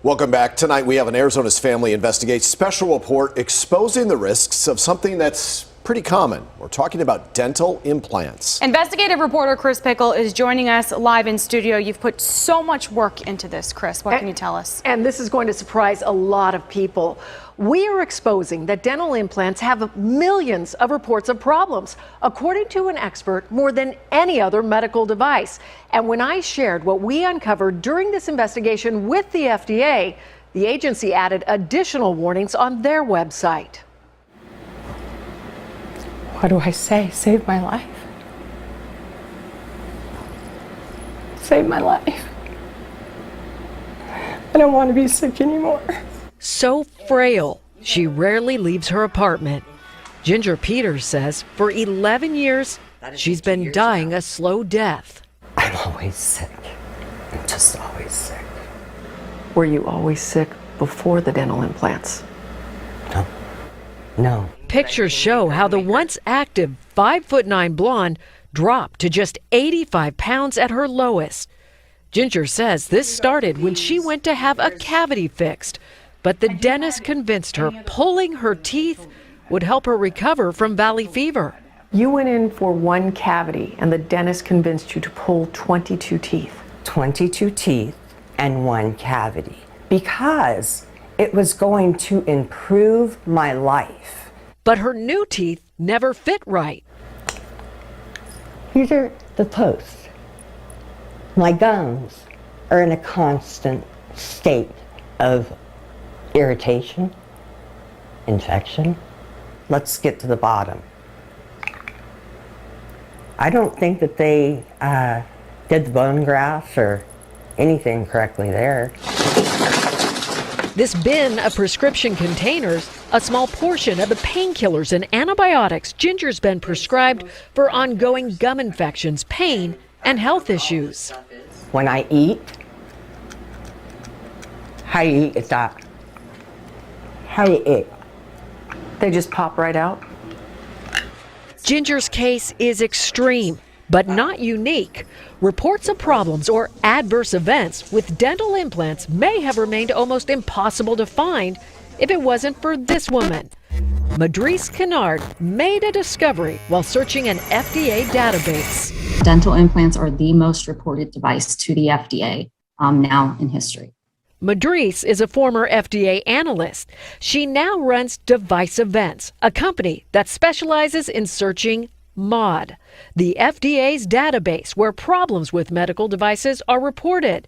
Welcome back. Tonight we have an Arizona's Family Investigates special report exposing the risks of something that's pretty common. We're talking about dental implants. Investigative reporter Chris Pickle is joining us live in studio. You've put so much work into this, Chris. What can you tell us? And this is going to surprise a lot of people. We are exposing that dental implants have millions of reports of problems, according to an expert, more than any other medical device. And when I shared what we uncovered during this investigation with the FDA, the agency added additional warnings on their website. What do I say? Save my life. Save my life. I don't want to be sick anymore. So frail, she rarely leaves her apartment. Ginger Peters says for 11 years, she's been dying a slow death. I'm always sick. I'm just always sick. Were you always sick before the dental implants? No. Pictures show how the once active 5'9" blonde dropped to just 85 pounds at her lowest. Ginger says this started when she went to have a cavity fixed, but the dentist convinced her pulling her teeth would help her recover from valley fever. You went in for one cavity and the dentist convinced you to pull 22 teeth. 22 teeth and one cavity because it was going to improve my life. But her new teeth never fit right. These are the posts. My gums are in a constant state of irritation, infection. Let's get to the bottom. I don't think that they did the bone grafts or anything correctly there. This bin of prescription containers, a small portion of the painkillers and antibiotics Ginger's been prescribed for ongoing gum infections, pain, and health issues. When I eat, how you eat is that. How you eat. They just pop right out? Ginger's case is extreme, but not unique. Reports of problems or adverse events with dental implants may have remained almost impossible to find if it wasn't for this woman. Madrice Kennard made a discovery while searching an FDA database. Dental implants are the most reported device to the FDA now in history. Madrice is a former FDA analyst. She now runs Device Events, a company that specializes in searching MOD, the FDA's database where problems with medical devices are reported.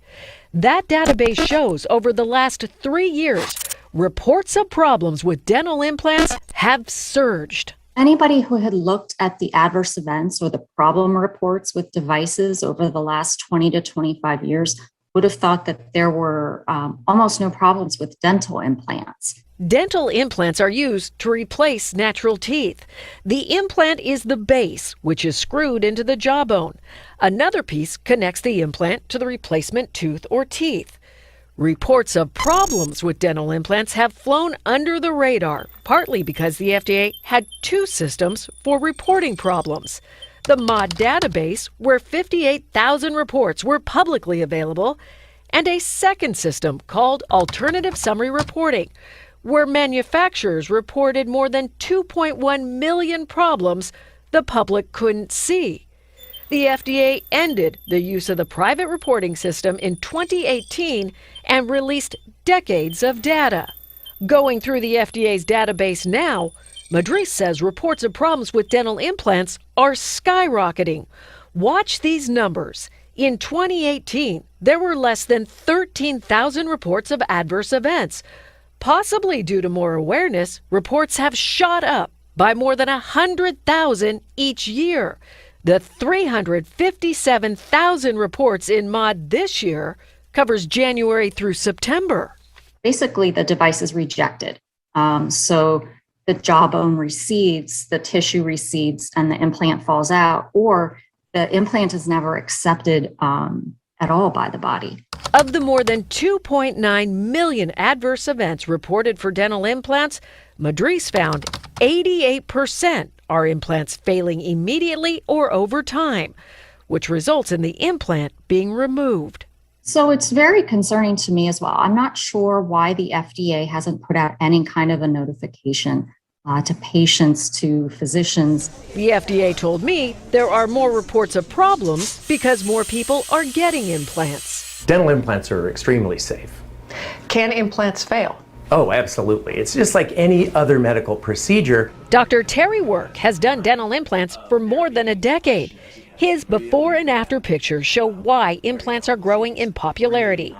That database shows over the last 3 years, reports of problems with dental implants have surged. Anybody who had looked at the adverse events or the problem reports with devices over the last 20 to 25 years would have thought that there were almost no problems with dental implants. Dental implants are used to replace natural teeth. The implant is the base, which is screwed into the jawbone. Another piece connects the implant to the replacement tooth or teeth. Reports of problems with dental implants have flown under the radar, partly because the FDA had 2 systems for reporting problems. The MOD database, where 58,000 reports were publicly available, and a second system called Alternative Summary Reporting, where manufacturers reported more than 2.1 million problems the public couldn't see. The FDA ended the use of the private reporting system in 2018 and released decades of data. Going through the FDA's database now, Madrice says reports of problems with dental implants are skyrocketing. Watch these numbers. In 2018, there were less than 13,000 reports of adverse events. Possibly due to more awareness, reports have shot up by more than 100,000 each year. The 357,000 reports in MOD this year covers January through September. Basically, the device is rejected. So the jawbone recedes, the tissue recedes, and the implant falls out, or the implant is never accepted at all by the body. Of the more than 2.9 million adverse events reported for dental implants, Madrice found 88% are implants failing immediately or over time, which results in the implant being removed. So it's very concerning to me as well. I'm not sure why the FDA hasn't put out any kind of a notification to patients, to physicians. The FDA told me there are more reports of problems because more people are getting implants. Dental implants are extremely safe. Can implants fail? Oh, absolutely. It's just like any other medical procedure. Dr. Terry Work has done dental implants for more than a decade. His before and after pictures show why implants are growing in popularity.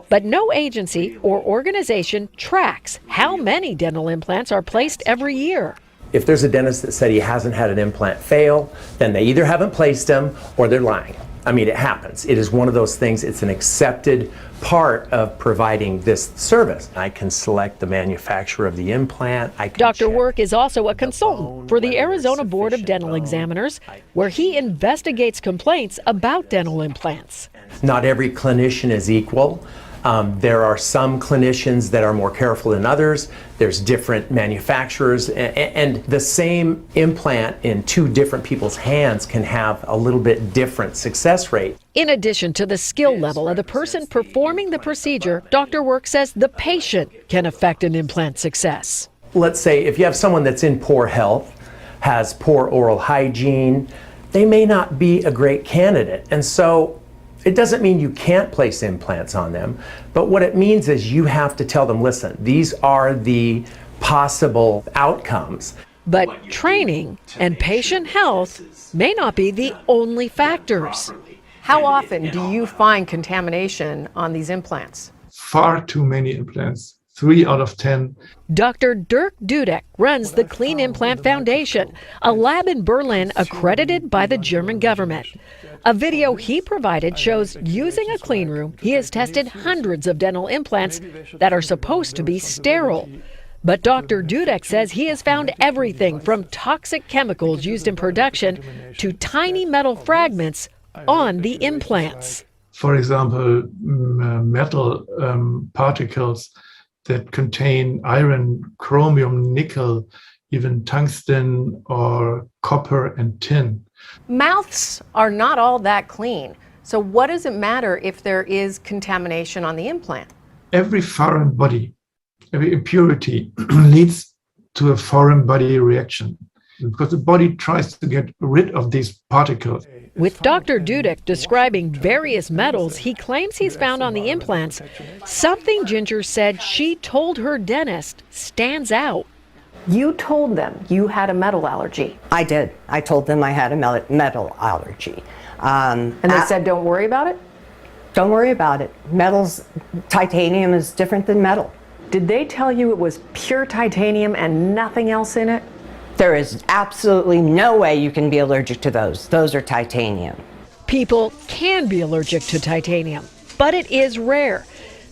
But no agency or organization tracks how many dental implants are placed every year. If there's a dentist that said he hasn't had an implant fail, then they either haven't placed them or they're lying. I mean, it happens. It is one of those things. It's an accepted part of providing this service. I can select the manufacturer of the implant. Dr. Work is also a consultant for the Arizona Board of Dental Examiners, where he investigates complaints about dental implants. Not every clinician is equal. There are some clinicians that are more careful than others. There's different manufacturers, and the same implant in two different people's hands can have a little bit different success rate. In addition to the skill level of the person performing the procedure, Dr. Work says the patient can affect an implant success. Let's say if you have someone that's in poor health, has poor oral hygiene, they may not be a great candidate. And so it doesn't mean you can't place implants on them, but what it means is you have to tell them, listen, these are the possible outcomes. But training and patient health may not be the only factors. How often do you find contamination on these implants? Far too many implants. 3 out of 10. Dr. Dirk Dudek runs the Clean Implant Foundation, a lab in Berlin accredited by the German government. A video he provided shows using a clean room, he has tested hundreds of dental implants that are supposed to be sterile. But Dr. Dudek says he has found everything from toxic chemicals used in production to tiny metal fragments on the implants. For example, metal particles that contain iron, chromium, nickel, even tungsten or copper and tin. Mouths are not all that clean. So what does it matter if there is contamination on the implant? Every foreign body, every impurity leads to a foreign body reaction because the body tries to get rid of these particles. With Dr. Dudek describing various metals he claims he's found on the implants, something Ginger said she told her dentist stands out. You told them you had a metal allergy. I did. I told them I had a metal allergy. And they said, don't worry about it? Don't worry about it. Titanium is different than metal. Did they tell you it was pure titanium and nothing else in it? There is absolutely no way you can be allergic to those. Those are titanium. People can be allergic to titanium, but it is rare.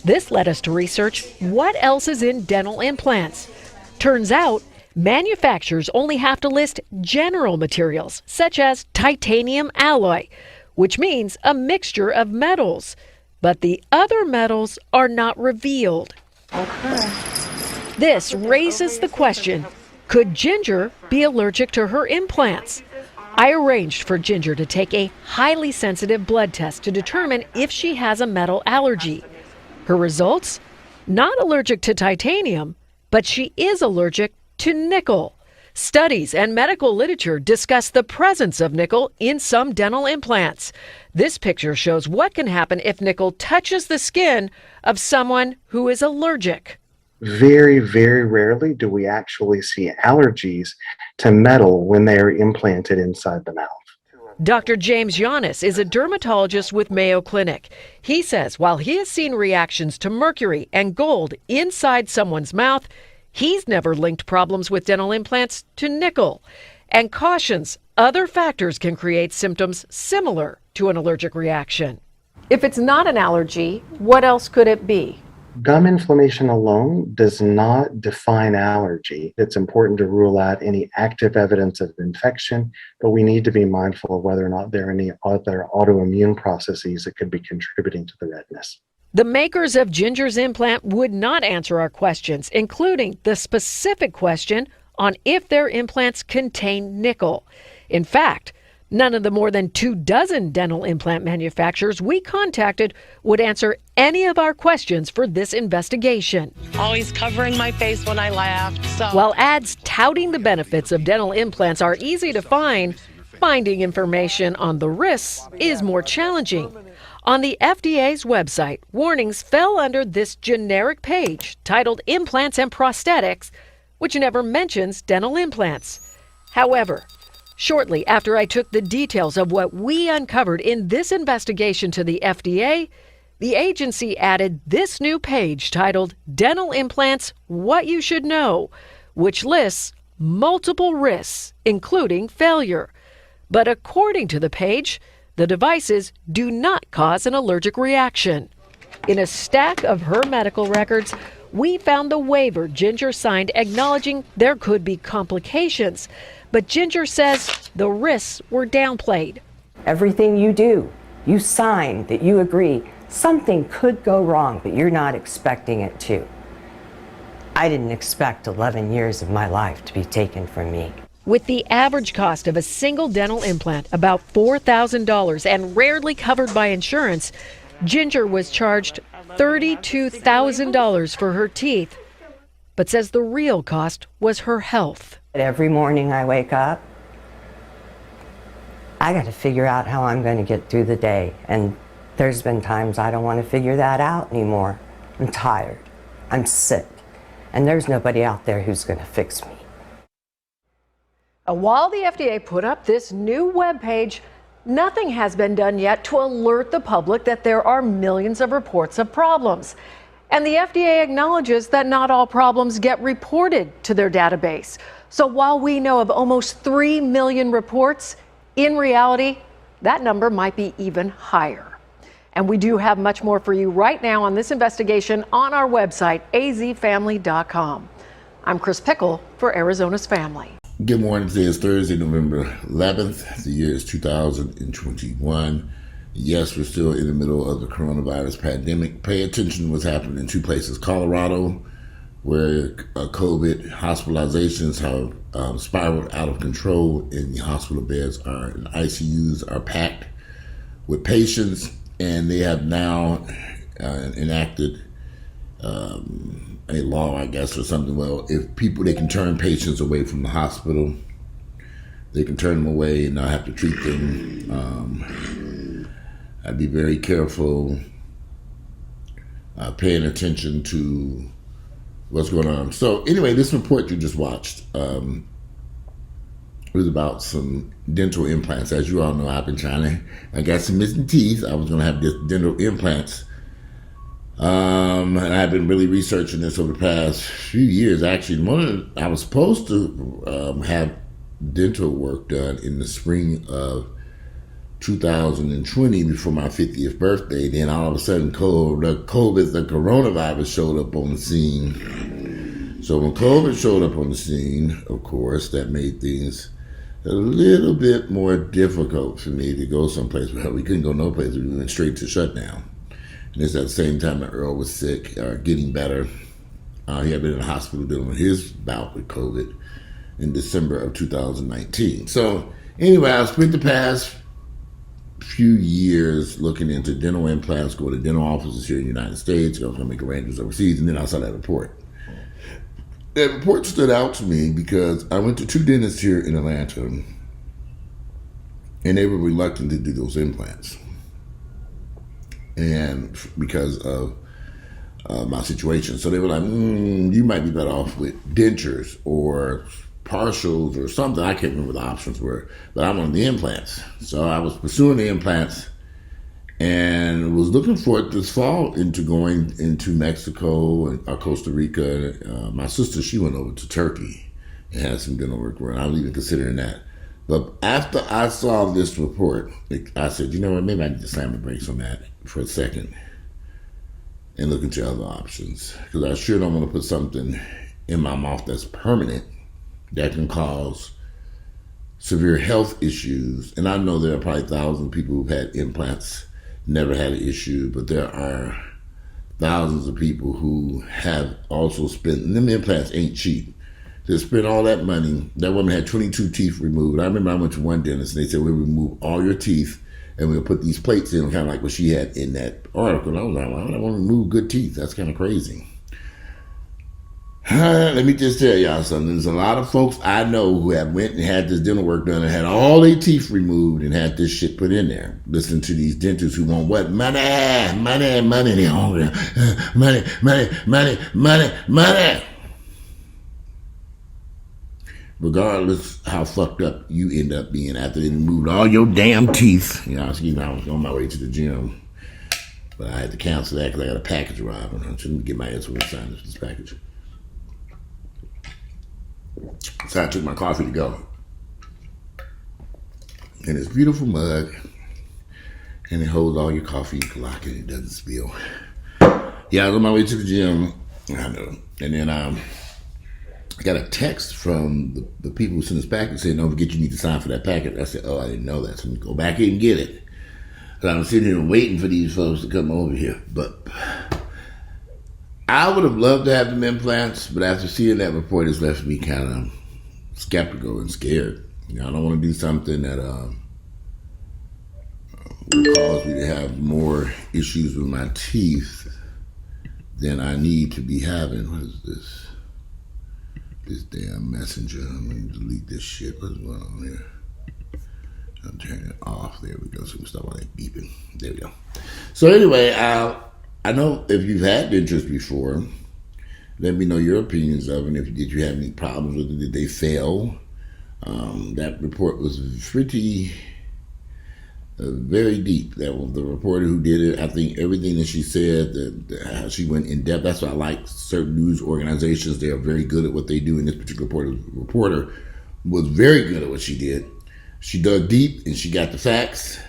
This led us to research what else is in dental implants. Turns out, manufacturers only have to list general materials, such as titanium alloy, which means a mixture of metals. But the other metals are not revealed. Okay. This raises the question, could Ginger be allergic to her implants? I arranged for Ginger to take a highly sensitive blood test to determine if she has a metal allergy. Her results? Not allergic to titanium, but she is allergic to nickel. Studies and medical literature discuss the presence of nickel in some dental implants. This picture shows what can happen if nickel touches the skin of someone who is allergic. Very, very rarely do we actually see allergies to metal when they are implanted inside the mouth. Dr. James Yanis is a dermatologist with Mayo Clinic. He says while he has seen reactions to mercury and gold inside someone's mouth, he's never linked problems with dental implants to nickel, and cautions other factors can create symptoms similar to an allergic reaction. If it's not an allergy, what else could it be? Gum inflammation alone does not define allergy. It's important to rule out any active evidence of infection, but we need to be mindful of whether or not there are any other autoimmune processes that could be contributing to the redness. The makers of Ginger's implant would not answer our questions, including the specific question on if their implants contain nickel. In fact, None of the more than 24 dental implant manufacturers we contacted would answer any of our questions for this investigation. Always covering my face when I laughed. So. While ads touting the benefits of dental implants are easy to find, finding information on the risks is more challenging. On the FDA's website, warnings fell under this generic page titled Implants and Prosthetics, which never mentions dental implants. However, shortly after I took the details of what we uncovered in this investigation to the FDA, the agency added this new page titled Dental Implants: What You Should Know, which lists multiple risks, including failure. But according to the page, the devices do not cause an allergic reaction. In a stack of her medical records, we found the waiver Ginger signed acknowledging there could be complications. But Ginger says the risks were downplayed. Everything you do, you sign that you agree something could go wrong, but you're not expecting it to. I didn't expect 11 years of my life to be taken from me. With the average cost of a single dental implant about $4,000 and rarely covered by insurance, Ginger was charged $32,000 for her teeth, but says the real cost was her health. Every morning I wake up, I got to figure out how I'm going to get through the day. And there's been times I don't want to figure that out anymore. I'm tired. I'm sick. And there's nobody out there who's going to fix me. While the FDA put up this new webpage, nothing has been done yet to alert the public that there are millions of reports of problems. And the FDA acknowledges that not all problems get reported to their database. So while we know of almost 3 million reports, in reality, that number might be even higher. And we do have much more for you right now on this investigation on our website, azfamily.com. I'm Chris Pickle for Arizona's Family. Good morning. Today is Thursday, November 11th. The year is 2021. Yes, we're still in the middle of the coronavirus pandemic. Pay attention to what's happening in two places. Colorado, where COVID hospitalizations have spiraled out of control, and the hospital beds and ICUs are packed with patients, and they have now enacted a law, I guess, or something. Well, if people, they can turn patients away from the hospital. They can turn them away and not have to treat them. I'd be very careful paying attention to what's going on. So anyway, this report you just watched was about some dental implants. As you all know, I got some missing teeth. I was going to have this dental implants. And I've been really researching this over the past few years. Actually, I was supposed to have dental work done in the spring of 2020 before my 50th birthday. Then all of a sudden, the coronavirus showed up on the scene. So when COVID showed up on the scene, of course, that made things a little bit more difficult for me to go someplace. Well, we couldn't go no place. We went straight to shutdown. And it's at the same time that Earl was sick, getting better. He had been in the hospital dealing with his bout with COVID in December of 2019. So anyway, I spent the past few years looking into dental implants, go to dental offices here in the United States. I was going to make arrangements overseas, and then I saw that report. That report stood out to me because I went to two dentists here in Atlanta, and they were reluctant to do those implants. And because of my situation. So they were like, you might be better off with dentures or partials or something. I can't remember what the options were, but I wanted the implants. So I was pursuing the implants and was looking forward this fall into going into Mexico and Costa Rica. My sister, she went over to Turkey and had some dental work where I was even considering that. But after I saw this report, I said, you know what, maybe I need to slam the brakes on that for a second and look into other options. Because I sure don't want to put something in my mouth that's permanent that can cause severe health issues. And I know there are probably thousands of people who've had implants, never had an issue, but there are thousands of people who have also spent, and them implants ain't cheap. to spend all that money. That woman had 22 teeth removed. I remember I went to one dentist and they said, we'll remove all your teeth and we'll put these plates in, kind of like what she had in that article. And I was like, why would I want to remove good teeth? That's kind of crazy. Let me just tell y'all something. There's a lot of folks I know who have went and had this dental work done and had all their teeth removed and had this shit put in there. Listen to these dentists who want what? Money, money, money. They all money, money, money, money, money. Regardless how fucked up you end up being after they removed all your damn teeth. You know, I was on my way to the gym, but I had to cancel that because I got a package arriving. I shouldn't get my ass to sign this package. So I took my coffee to go. And this beautiful mug. And it holds all your coffee. You can lock it. It doesn't spill. Yeah, I was on my way to the gym. I know. And then I got a text from the people who sent us package saying, don't forget you need to sign for that packet. I said, oh, I didn't know that. So go back in and get it. So I'm sitting here waiting for these folks to come over here. But I would have loved to have them implants, but after seeing that report, it's left me kind of skeptical and scared. You know, I don't want to do something that will cause me to have more issues with my teeth than I need to be having. What is this? This damn messenger. I'm going to delete this shit. What's going on here? I'm turning it off. There we go. So we stop all that beeping. There we go. So anyway, I know if you've had dentures before, let me know your opinions of it. Did you have any problems with it? Did they fail? That report was pretty, very deep. That was the reporter who did it. I think everything that she said, how she went in depth. That's why I like certain news organizations. They are very good at what they do. And this particular reporter was very good at what she did. She dug deep and she got the facts.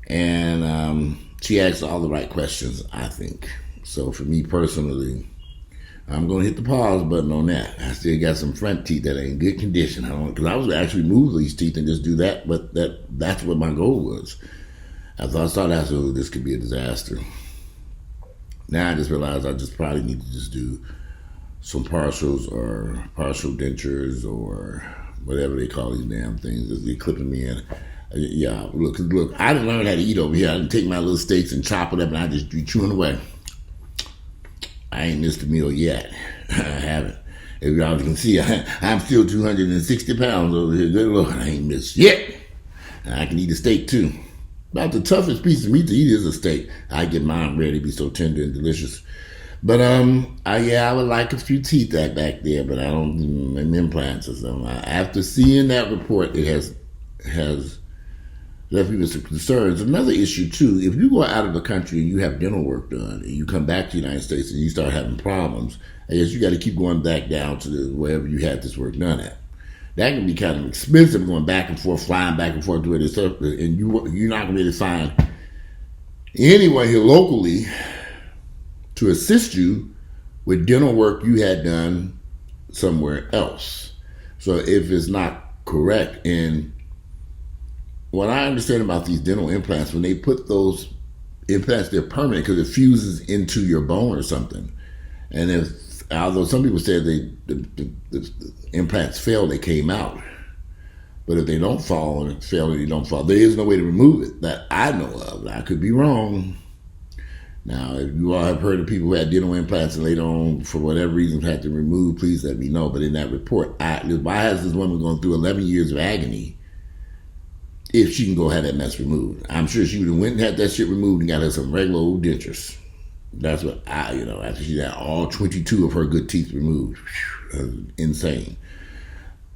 And she asked all the right questions, I think. So for me personally, I'm going to hit the pause button on that. I still got some front teeth that are in good condition. Because I was actually move these teeth and just do that, but that's what my goal was. After I started, I said, oh, this could be a disaster. Now I just realized I just probably need to just do some partials or partial dentures or whatever they call these damn things. Just be clipping me in. Yeah, look, I didn't learn how to eat over here. I didn't take my little steaks and chop it up and I just be chewing away. I ain't missed a meal yet. I haven't. If y'all can see, I'm still 260 pounds over here. Good Lord, I ain't missed yet. And I can eat a steak too. About the toughest piece of meat to eat is a steak. I get mine ready to be so tender and delicious. But I would like a few teeth back there, but I don't implants or something. After seeing that report, it has left me with some concerns. Another issue too, if you go out of the country and you have dental work done and you come back to the United States and you start having problems, I guess you got to keep going back down to wherever you had this work done at. That can be kind of expensive going back and forth, flying back and forth to it, and you're not going to be able to find anyone here locally to assist you with dental work you had done somewhere else. So if it's not correct, and what I understand about these dental implants, when they put those implants, they're permanent because it fuses into your bone or something. And although some people said the implants fail, they came out. But if they don't fall and fail and they don't fall, there is no way to remove it that I know of. I could be wrong. Now, if you all have heard of people who had dental implants and later on, for whatever reason, had to remove, please let me know. But in that report, why has this woman gone through 11 years of agony if she can go have that mess removed? I'm sure she would have went and had that shit removed and got her some regular old dentures. That's what after she had all 22 of her good teeth removed. Insane.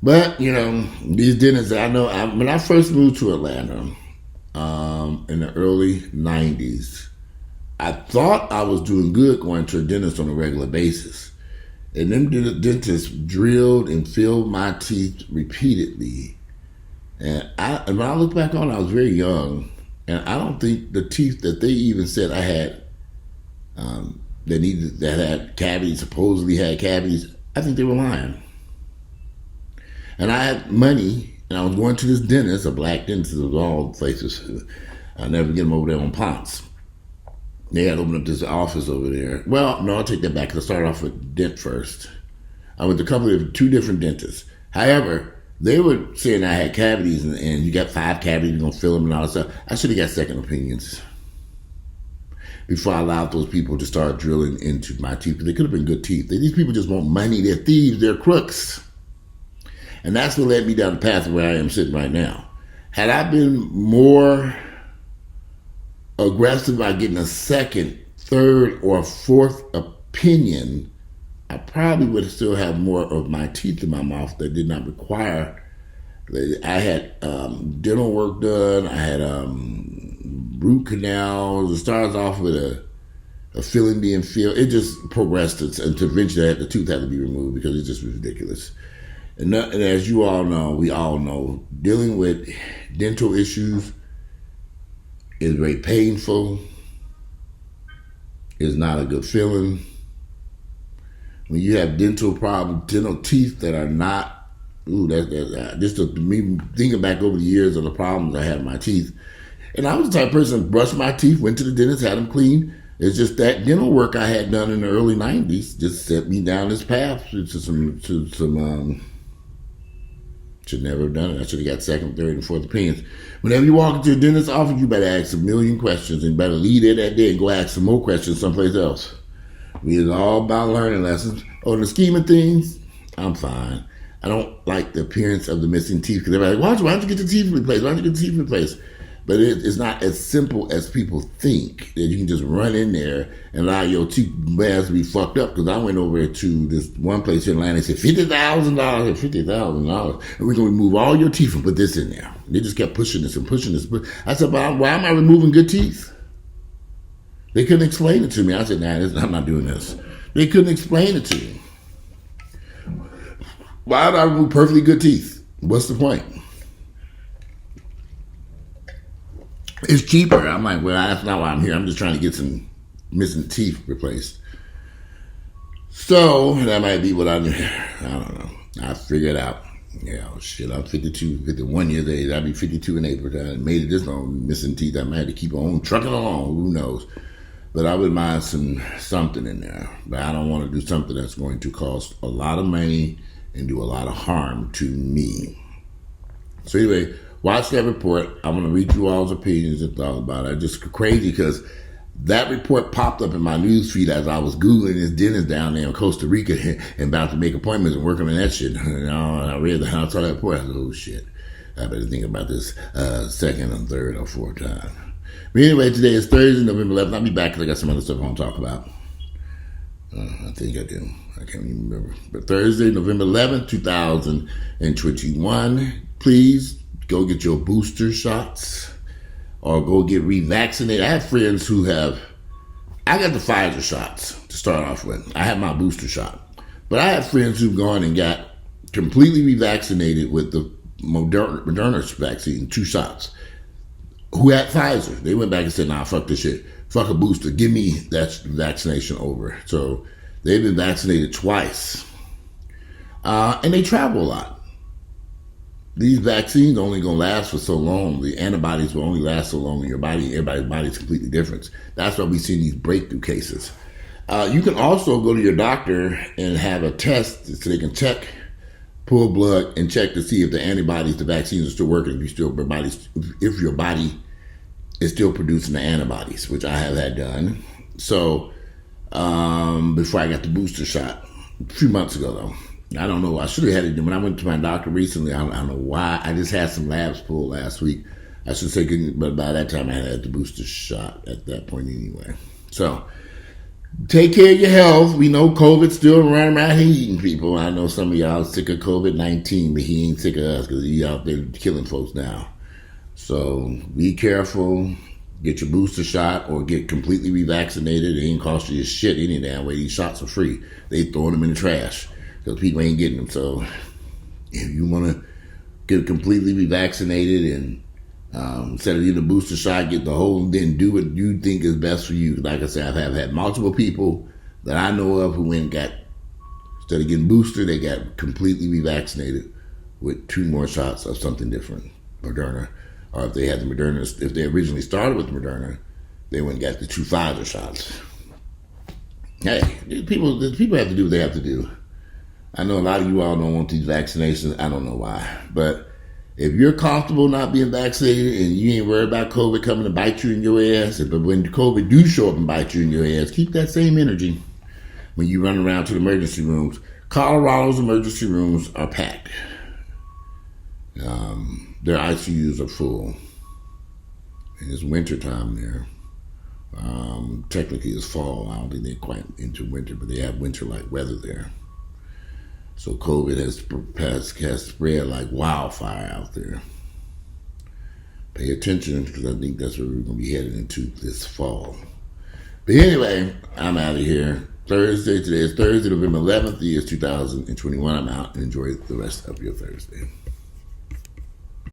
But, these dentists, I know, when I first moved to Atlanta in the early 90s, I thought I was doing good going to a dentist on a regular basis. And them dentists drilled and filled my teeth repeatedly. And when I look back on it, I was very young. And I don't think the teeth that they even said I had that had cavities, supposedly had cavities, I think they were lying. And I had money, and I was going to this dentist, a black dentist of all places. I'll never get them over there on Ponce. They had opened up this office over there. Well, no, I'll take that back because I started off with Dent first. I went to two different dentists. However, they were saying I had cavities and you got 5 cavities, you're going to fill them and all that stuff. I should have got second opinions before I allowed those people to start drilling into my teeth. They could have been good teeth. These people just want money. They're thieves. They're crooks. And that's what led me down the path where I am sitting right now. Had I been more aggressive by getting a second, third, or fourth opinion, I probably would still have more of my teeth in my mouth that did not require. I had dental work done. I had root canals. It starts off with a filling being filled. It just progressed until eventually the tooth had to be removed because it just was ridiculous. And as you all know, we all know, dealing with dental issues is very painful. It's not a good feeling. When you have dental problems, dental teeth that are not, me thinking back over the years of the problems I had with my teeth. And I was the type of person that brushed my teeth, went to the dentist, had them cleaned. It's just that dental work I had done in the early 90s just set me down this path to some should never have done it. I should have got second, third, and fourth opinions. Whenever you walk into a dentist's office, you better ask a million questions and better leave there that day and go ask some more questions someplace else. It's all about learning lessons. On the scheme of things, I'm fine. I don't like the appearance of the missing teeth because everybody's like, why don't you get the teeth replaced? Why don't you get the teeth replaced? But it's not as simple as people think that you can just run in there and allow your teeth to be fucked up. Because I went over to this one place in Atlanta and said, $50,000, $50,000. And we're going to remove all your teeth and put this in there. And they just kept pushing this and pushing this. I said, but why am I removing good teeth? They couldn't explain it to me. I said, nah, I'm not doing this. They couldn't explain it to me. Why would I remove perfectly good teeth? What's the point? It's cheaper. I'm like, well, that's not why I'm here. I'm just trying to get some missing teeth replaced. So that might be what I don't know. I figured out. Shit, I'm 51 years of age. I'll be 52 in April. I made it this long, missing teeth. I might have to keep on trucking along. Who knows? But I wouldn't mind something in there. But I don't want to do something that's going to cost a lot of money and do a lot of harm to me. So anyway, watch that report. I'm going to read you all's opinions and thoughts about it. It's just crazy because that report popped up in my news feed as I was Googling this dentist down there in Costa Rica and about to make appointments and working on that shit. And I read I saw that report. I said, oh shit, I better think about this second and third or fourth time. But anyway, today is Thursday, November 11th. I'll be back because I got some other stuff I want to talk about. I think I do. I can't even remember. But Thursday, November 11th, 2021. Please go get your booster shots or go get revaccinated. I have friends who I got the Pfizer shots to start off with. I have my booster shot. But I have friends who've gone and got completely revaccinated with the Moderna vaccine, 2 shots, who had Pfizer. They went back and said, nah, fuck this shit. Fuck a booster. Give me that vaccination over. So they've been vaccinated twice. And they travel a lot. These vaccines are only going to last for so long. The antibodies will only last so long in your body. Everybody's body is completely different. That's why we see these breakthrough cases. You can also go to your doctor and have a test so they can check, pull blood, and check to see if the antibodies, the vaccines are still working. If your body is still producing the antibodies, which I have had done. So before I got the booster shot a few months ago, though. I don't know. I should have had it when I went to my doctor recently. I don't know why. I just had some labs pulled last week. I should say, but by that time I had the booster shot at that point anyway. So take care of your health. We know COVID's still running around here eating people. I know some of y'all are sick of COVID-19, but he ain't sick of us because he's out there killing folks now. So be careful. Get your booster shot or get completely revaccinated. It ain't cost you shit any damn way. These shots are free. They throwing them in the trash because people ain't getting them. So if you want to get completely revaccinated and instead of getting a booster shot, get the whole, then do what you think is best for you. Like I said, I have had multiple people that I know of who went and got, instead of getting boosted, they got completely revaccinated with 2 more shots of something different, Moderna. Or if they had the Moderna, if they originally started with Moderna, they went and got the 2 Pfizer shots. Hey, people have to do what they have to do. I know a lot of you all don't want these vaccinations. I don't know why. But if you're comfortable not being vaccinated and you ain't worried about COVID coming to bite you in your ass, but when COVID do show up and bite you in your ass, keep that same energy when you run around to the emergency rooms. Colorado's emergency rooms are packed. Their ICUs are full. And it's winter time there. Technically it's fall. I don't think they're quite into winter, but they have winter-like weather there. So COVID has spread like wildfire out there. Pay attention, because I think that's where we're going to be headed into this fall. But anyway, I'm out of here. Thursday, today is Thursday, November 11th, the year 2021. I'm out, and enjoy the rest of your Thursday.